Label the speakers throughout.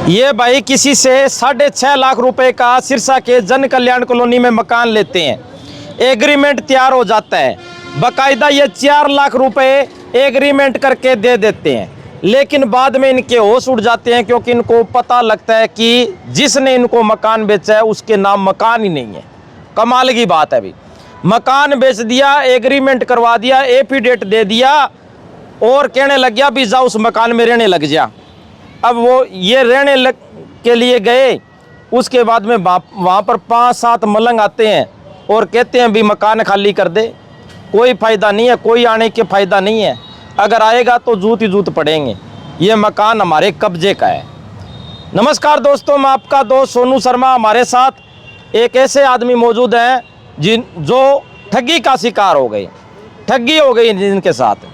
Speaker 1: ये भाई किसी से 6.5 लाख रुपए का सिरसा के जन कल्याण कॉलोनी में मकान लेते हैं। एग्रीमेंट तैयार हो जाता है, बाकायदा ये 4 लाख रुपए एग्रीमेंट करके दे देते हैं, लेकिन बाद में इनके होश उड़ जाते हैं क्योंकि इनको पता लगता है कि जिसने इनको मकान बेचा है उसके नाम मकान ही नहीं है। कमाल की बात है भाई, मकान बेच दिया, एग्रीमेंट करवा दिया, एफिडेविट दे दिया और कहने लग गया भी जाओ उस मकान में रहने लग जा। अब वो ये रहने लग के लिए गए, उसके बाद में वहाँ पर 5-7 मलंग आते हैं और कहते हैं भी मकान खाली कर दे। कोई फ़ायदा नहीं है, कोई आने के फ़ायदा नहीं है, अगर आएगा तो जूत ही जूत पड़ेंगे। ये मकान हमारे कब्जे का है। नमस्कार दोस्तों, मैं आपका दोस्त सोनू शर्मा। हमारे साथ एक ऐसे आदमी मौजूद हैं जो ठगी का शिकार हो गए, ठगी हो गई जिनके साथ।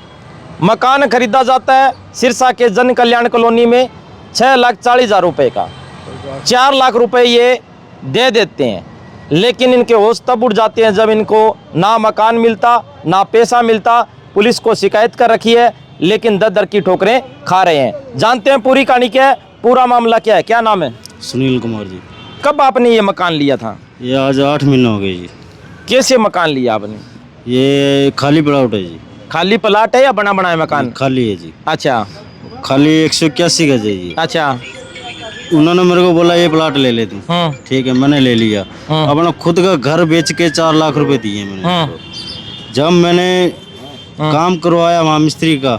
Speaker 1: मकान खरीदा जाता है सिरसा के जन कल्याण कॉलोनी में 6,40,000 रुपये का, 4 लाख रुपए ये दे देते हैं, लेकिन इनके होश तब उड़ जाते हैं जब इनको ना मकान मिलता ना पैसा मिलता। पुलिस को शिकायत कर रखी है, लेकिन दर दर की ठोकरें खा रहे हैं। जानते हैं पूरी कहानी क्या है, पूरा मामला क्या है। क्या नाम है?
Speaker 2: सुनील कुमार जी।
Speaker 1: कब आपने ये मकान लिया था?
Speaker 2: ये आज 8 महीने हो गए जी।
Speaker 1: कैसे मकान लिया आपने?
Speaker 2: ये खाली प्लॉट है जी।
Speaker 1: खाली प्लाट है या बना बनाया मकान?
Speaker 2: खाली है जी।
Speaker 1: अच्छा,
Speaker 2: खाली 181 गज है जी।
Speaker 1: अच्छा।
Speaker 2: उन्होंने मेरे को बोला ये प्लॉट ले ले तू। ठीक है, मैंने ले लिया। अपना खुद का घर बेच के 4 लाख रुपए दिए मैंने। जब मैंने काम करवाया वहाँ मिस्त्री का,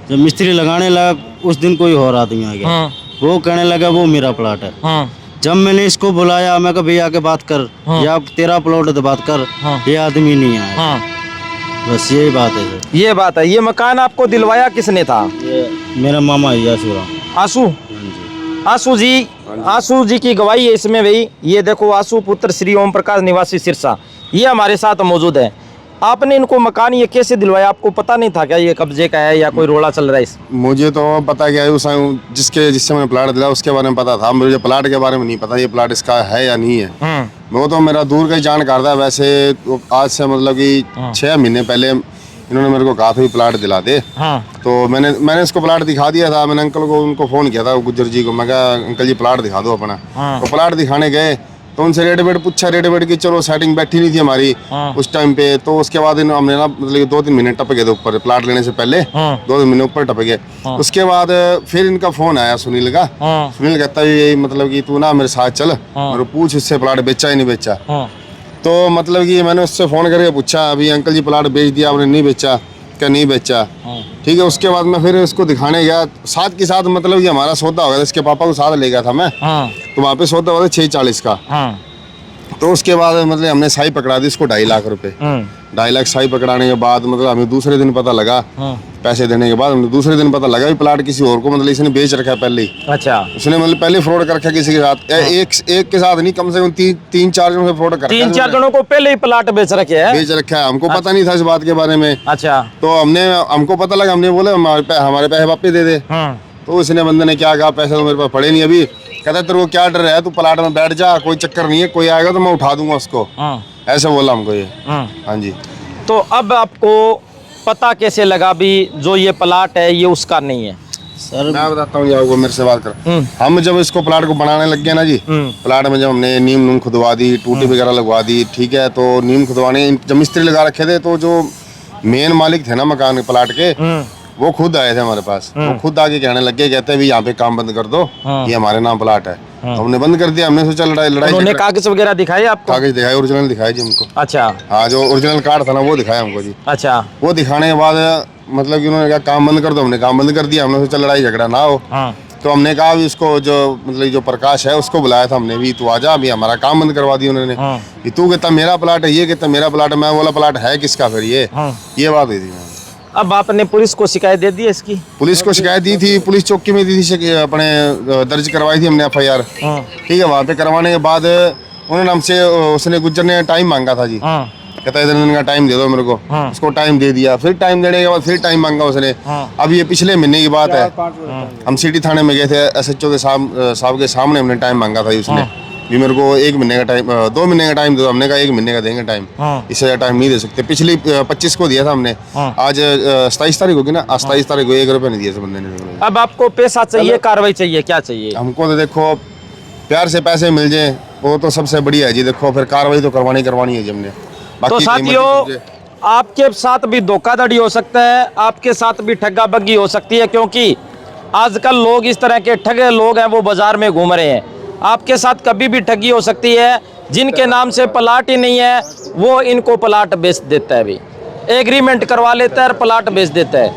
Speaker 2: जब मिस्त्री लगाने लगा उस दिन कोई और आदमी आ गया, वो कहने लगा वो मेरा प्लॉट है। जब मैंने इसको बुलाया, मैं कहा भैया आके बात कर, या तेरा प्लॉट है तो बात कर, ये आदमी नहीं आया। बस यही बात है सर।
Speaker 1: ये बात है। ये मकान आपको दिलवाया किसने था?
Speaker 2: ये मेरा मामा है आशूराम।
Speaker 1: आशू? आशू जी की गवाही है इसमें भाई। ये देखो, आशू पुत्र श्री ओम प्रकाश निवासी सिरसा, ये हमारे साथ मौजूद है। आपने इनको मकान ये कैसे दिलवाया? आपको पता नहीं था क्या ये कब्जे का है या कोई रोड़ा चल रहा है इस?
Speaker 3: मुझे तो पता क्या है, उस जिससे मैंने प्लाट दिला उसके बारे में पता था, मुझे प्लाट के बारे में नहीं पता ये प्लाट इसका है या नहीं है। वो तो मेरा दूर का ही जानकार था। वैसे तो आज से मतलब कि 6 महीने पहले इन्होंने मेरे को कहा था प्लाट दिला दे। तो मैंने इसको प्लाट दिखा दिया था। मैंने अंकल को उनको फ़ोन किया था, गुज्जर जी को। मैं कहा अंकल जी प्लाट दिखा दो अपना। तो प्लाट दिखाने गए तो उनसे रेट वेट पूछा, रेट वेट की चलो सेटिंग बैठी नहीं थी हमारी उस टाइम पे। तो उसके बाद हमने ना मतलब 2-3 महीने टप गए थे ऊपर, प्लाट लेने से पहले 2 महीने ऊपर टप गए। उसके बाद फिर इनका फोन आया सुनील का। सुनील कहता है यही मतलब कि तू ना मेरे साथ चल, मेरे पूछ इससे प्लाट बेचा ही नहीं बेचा। तो मतलब कि मैंने उससे फ़ोन करके पूछा, अभी अंकल जी प्लाट बेच दिया आपने? नहीं बेचा। क्या नहीं बेचा? ठीक है। उसके बाद मैं फिर इसको दिखाने गया साथ के साथ, मतलब कि हमारा सौदा हो गया था, इसके पापा को साथ ले गया था मैं। तो वहाँ पे सौदा हुआ था 640 का। तो उसके बाद मतलब हमने साई पकड़ा दी इसको 2.5 लाख रुपए। 2.5 लाख साई पकड़ाने के बाद मतलब हमें दूसरे दिन पता लगा, पैसे देने के बाद हमें दूसरे दिन पता लगा भी प्लाट किसी और को मतलब इसने बेच रखा है पहले ही। अच्छा। उसने मतलब पहले फ्रॉड कर रखा किसी के साथ। एक के साथ नहीं, कम से कम 3-4 जनों से फ्रॉड कर रखा है।
Speaker 1: 3-4 जनों को पहले ही प्लाट बेच रखे है।
Speaker 3: बेच रखा है। हमको पता नहीं था इस बात के बारे में।
Speaker 1: अच्छा।
Speaker 3: तो हमको पता लगा, हमने बोला हमारे पैसे वापस दे दे। तो उसने बंदे ने क्या कहा, पैसे तो मेरे पास पड़े नहीं अभी। कहता तेरे को क्या डर है, तू प्लाट में बैठ जा, कोई चक्कर नहीं है, कोई आएगा तो मैं उठा दूंगा उसको। ऐसे बोला हमको ये। हाँ जी।
Speaker 1: तो अब आपको पता कैसे लगा भी जो ये प्लाट है ये उसका नहीं है?
Speaker 3: सर मैं बताता हूँ आपको, मेरे से बात कर। हम जब इसको प्लाट को बनाने लग गए ना जी, प्लाट में जब हमने नीम खुदवा दी, टूटी वगैरह लगवा दी, ठीक है। तो नीम खुदवाने जब मिस्त्री लगा रखे थे, तो जो मेन मालिक थे ना मकान प्लाट के, वो खुद आए थे हमारे पास। वो खुद आके कहने लग गए, कहते हैं यहाँ पे काम बंद कर दो, ये हमारे नाम प्लाट है। तो हमने बंद कर दिया। हमने सोचा लड़ाई
Speaker 1: कागज वगैरह दिखाए आपको?
Speaker 3: कागज दिखाए, ओरिजिनल दिखाए जी हमको।
Speaker 1: अच्छा।
Speaker 3: हाँ, जो ओरिजिनल कार्ड था ना वो दिखाया हमको जी।
Speaker 1: अच्छा।
Speaker 3: वो दिखाने के बाद मतलब कि उन्होंने कहा काम बंद कर दो, हमने काम बंद कर दिया। हमने सोचा लड़ाई झगड़ा ना हो। तो हमने कहा भी उसको जो मतलब जो प्रकाश है उसको बुलाया था हमने भी, तू आजा, अभी हमारा काम बंद करवा दिया उन्होंने। कि तू कहता मेरा प्लाट है, ये कहता मेरा प्लाट है। मैं बोला प्लाट है किसका फिर? ये बात हुई थी।
Speaker 1: अब आपने पुलिस को शिकायत दे दी है इसकी?
Speaker 3: पुलिस को शिकायत दी थी, पुलिस चौकी में दी थी, अपने दर्ज करवाई थी हमने FIR। ठीक है। वहाँ पे करवाने के बाद उन्होंने हमसे, उसने गुज्जर ने टाइम मांगा था जी। कहता है इतने दिन का टाइम दे दो मेरे को। उसको टाइम दे दिया। फिर टाइम देने के बाद फिर टाइम मांगा उसने। अब ये पिछले महीने की बात है, हम सिटी थाने में गए थे, SHO के साहब के सामने हमने टाइम मांगा था उसने। भी मेरे को 1 महीने का टाइम 2 महीने का टाइम दो। हमने कहा 1 महीने का देंगे टाइम, इससे ज़्यादा टाइम नहीं दे सकते। पिछली 25 को दिया था हमने, आज 27 तारीख होगी ना, आज 27 तारीख को 1 रुपये नहीं दिया बंदे ने।
Speaker 1: अब आपको पैसा चाहिए, कार्रवाई चाहिए, क्या चाहिए?
Speaker 3: हमको तो देखो प्यार से पैसे मिल जाए वो तो सबसे बढ़िया है जी। देखो फिर कार्रवाई तो करवानी है जी हमने।
Speaker 1: तो साथियों, आपके साथ भी धोखाधड़ी हो सकता है, आपके साथ भी ठग्गा बग्गी हो सकती है, क्योंकि आजकल लोग इस तरह के ठगे लोग हैं वो बाजार में घूम रहे हैं। आपके साथ कभी भी ठगी हो सकती है। जिनके नाम से प्लाट ही नहीं है वो इनको प्लाट बेच देता है, भी एग्रीमेंट करवा लेता है और प्लाट बेच देता है।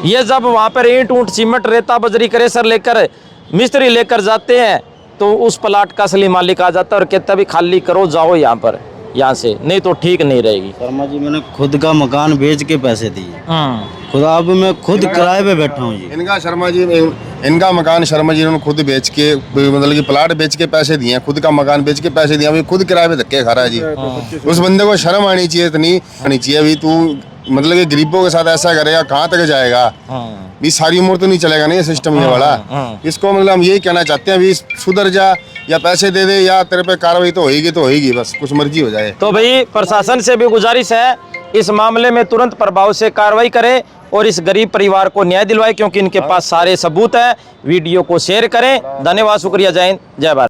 Speaker 1: ये जब वहाँ पर ईंट ऊंट सीमेंट रेता बजरी क्रेशर लेकर मिस्त्री लेकर जाते हैं तो उस प्लाट का असली मालिक आ जाता है और कहता भी खाली करो, जाओ यहाँ से, नहीं तो ठीक नहीं रहेगी।
Speaker 2: शर्मा जी मैंने खुद का मकान बेच के पैसे दिए, खुद अब मैं खुद किराए पे बैठा हूँ जी।
Speaker 3: इनका शर्मा जी, इनका मकान शर्मा जी इन्होंने खुद बेच के, मतलब कि प्लाट बेच के पैसे दिए, खुद का मकान बेच के पैसे दिए, अभी खुद किराए पे धक्के खा रहा है जी। उस बंदे को शर्म आनी चाहिए, इतनी आनी चाहिए। अभी तू मतलब कि गरीबों के साथ ऐसा करेगा, कहाँ तक जाएगा? भी सारी उम्र तो नहीं चलेगा ना ये सिस्टम ये वाला। इसको मतलब हम यही कहना चाहते हैं, अभी सुधर जा, या पैसे दे दे, या तेरे पे कार्रवाई तो होगी, बस कुछ मर्जी हो जाए।
Speaker 1: तो भाई प्रशासन से भी गुजारिश है, इस मामले में तुरंत प्रभाव से कार्रवाई करे और इस गरीब परिवार को न्याय दिलवाए, क्योंकि इनके पास सारे सबूत हैं। वीडियो को शेयर करें। धन्यवाद, शुक्रिया, जय हिंद, जय भारत।